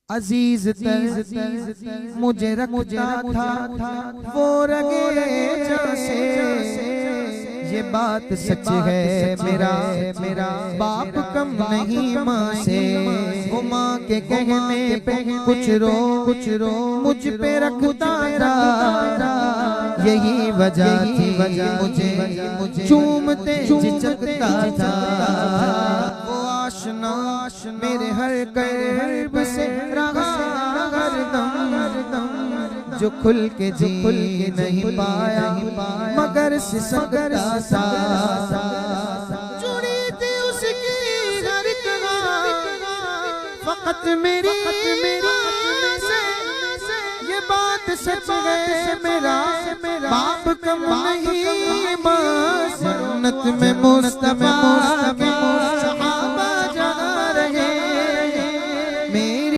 अजीज तर मुझे रखता था वो रगे जैसे। ये बात सच है मेरा बाप कम नहीं माँ से। वो माँ के कहने पे कुछ रो मुझ पे रखता था। यही वजह थी मुझे चूमते झिझकता था। वो आशना मेरे हर कर्ब से रहा हरदम। जो खुल के जी नहीं पाया मगर सिसकता सा। जुड़ी थी उसकी हर फकत मेरी से। ये बात सच है मेरा बाप कम नहीं। सुन्नत में मुस्तफा